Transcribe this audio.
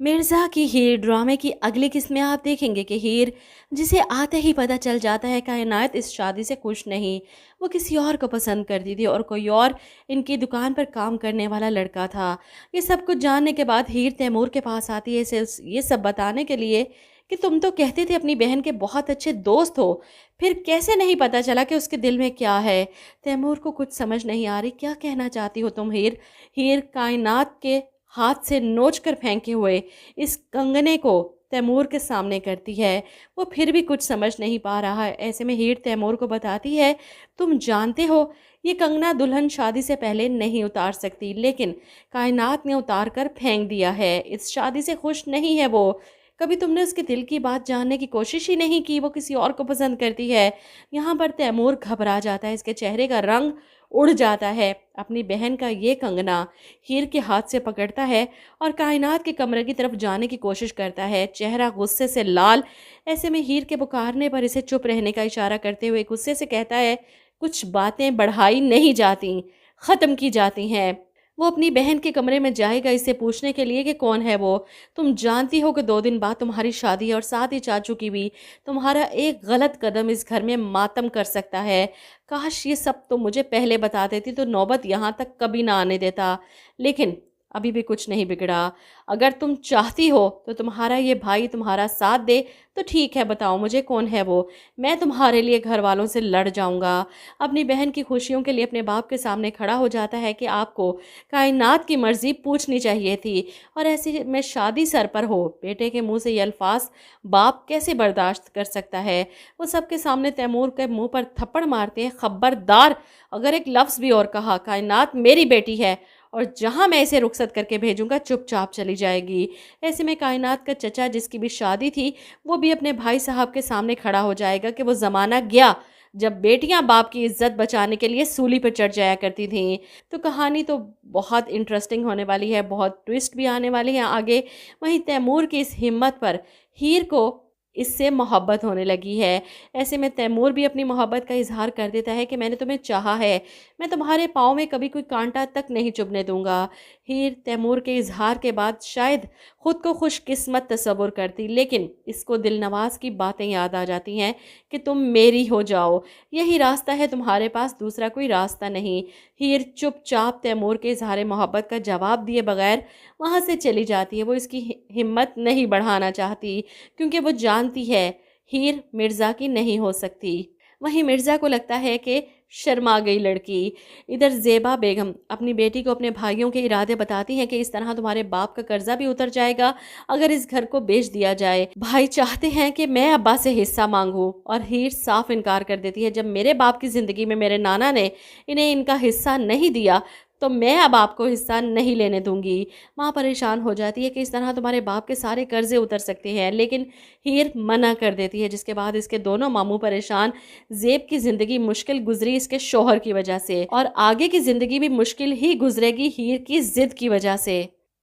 मिर्ज़ा की हीर ड्रामे की अगली किस्त में आप देखेंगे कि हीर, जिसे आते ही पता चल जाता है कायनात इस शादी से खुश नहीं, वो किसी और को पसंद करती थी और कोई और इनकी दुकान पर काम करने वाला लड़का था। ये सब कुछ जानने के बाद हीर तैमूर के पास आती है ये सब बताने के लिए कि तुम तो कहते थे अपनी बहन के बहुत अच्छे दोस्त हो, फिर कैसे नहीं पता चला कि उसके दिल में क्या है। तैमूर को कुछ समझ नहीं आ रही, क्या कहना चाहती हो तुम हीर। हीर कायनात के हाथ से नोच कर फेंके हुए इस कंगने को तैमूर के सामने करती है। वो फिर भी कुछ समझ नहीं पा रहा है। ऐसे में हीर तैमूर को बताती है, तुम जानते हो ये कंगना दुल्हन शादी से पहले नहीं उतार सकती, लेकिन कायनात ने उतार कर फेंक दिया है। इस शादी से खुश नहीं है वो। कभी तुमने उसके दिल की बात जानने की कोशिश ही नहीं की, वो किसी और को पसंद करती है। यहाँ पर तैमूर घबरा जाता है, इसके चेहरे का रंग उड़ जाता है। अपनी बहन का ये कंगना हीर के हाथ से पकड़ता है और कायनात के कमरे की तरफ जाने की कोशिश करता है, चेहरा गुस्से से लाल। ऐसे में हीर के पुकारने पर इसे चुप रहने का इशारा करते हुए गुस्से से कहता है, कुछ बातें बढ़ाई नहीं जाती, ख़त्म की जाती हैं। वो अपनी बहन के कमरे में जाएगा इसे पूछने के लिए कि कौन है वो। तुम जानती हो कि 2 दिन बाद तुम्हारी शादी है और साथ ही चाचू की भी। तुम्हारा एक गलत कदम इस घर में मातम कर सकता है। काश ये सब तो मुझे पहले बता देती तो नौबत यहाँ तक कभी ना आने देता। लेकिन अभी भी कुछ नहीं बिगड़ा। अगर तुम चाहती हो तो तुम्हारा ये भाई तुम्हारा साथ दे तो ठीक है, बताओ मुझे कौन है वो। मैं तुम्हारे लिए घर वालों से लड़ जाऊंगा। अपनी बहन की खुशियों के लिए अपने बाप के सामने खड़ा हो जाता है कि आपको कायनात की मर्जी पूछनी चाहिए थी और ऐसे में शादी सर पर हो। बेटे के मुंह से ये अल्फाज बाप कैसे बर्दाश्त कर सकता है। वो सबके सामने तैमूर के मुंह पर थप्पड़ मारते हैं, खबरदार अगर एक लफ्ज़ भी और कहा, कायनात मेरी बेटी है और जहां मैं इसे रुखसत करके भेजूंगा चुपचाप चली जाएगी। ऐसे में कायनात का चचा, जिसकी भी शादी थी, वो भी अपने भाई साहब के सामने खड़ा हो जाएगा कि वो ज़माना गया जब बेटियां बाप की इज्जत बचाने के लिए सूली पर चढ़ जाया करती थीं। तो कहानी तो बहुत इंटरेस्टिंग होने वाली है, बहुत ट्विस्ट भी आने वाली है आगे। वहीं तैमूर की इस हिम्मत पर हीर को इससे मोहब्बत होने लगी है। ऐसे में तैमूर भी अपनी मोहब्बत का इजहार कर देता है कि मैंने तुम्हें चाहा है, मैं तुम्हारे पाँव में कभी कोई कांटा तक नहीं चुभने दूंगा। हीर तैमूर के इजहार के बाद शायद खुद को खुशकिस्मत तस्वुर करती, लेकिन इसको दिलनवाज की बातें याद आ जाती हैं कि तुम मेरी हो जाओ, यही रास्ता है तुम्हारे पास, दूसरा कोई रास्ता नहीं। हीर चुपचाप तैमूर के इजहार मोहब्बत का जवाब दिए बगैर वहाँ से चली जाती है। वो इसकी हिम्मत नहीं बढ़ाना चाहती क्योंकि वो जानती है हीर मिर्ज़ा की नहीं हो सकती। वहीं मिर्ज़ा को लगता है कि शर्मा गई लड़की। इधर ज़ेबा बेगम अपनी बेटी को अपने भाइयों के इरादे बताती हैं कि इस तरह तुम्हारे बाप का कर्जा भी उतर जाएगा अगर इस घर को बेच दिया जाए। भाई चाहते हैं कि मैं अब्बा से हिस्सा मांगूं और हीर साफ इनकार कर देती है, जब मेरे बाप की ज़िंदगी में मेरे नाना ने इन्हें इनका हिस्सा नहीं दिया तो मैं अब आपको हिस्सा नहीं लेने दूंगी। माँ परेशान हो जाती है कि इस तरह तुम्हारे बाप के सारे कर्जे उतर सकते हैं, लेकिन हीर मना कर देती है, जिसके बाद इसके दोनों मामू परेशान। ज़ेब की ज़िंदगी मुश्किल गुजरी इसके शौहर की वजह से और आगे की ज़िंदगी भी मुश्किल ही गुजरेगी हीर की ज़िद की वजह से।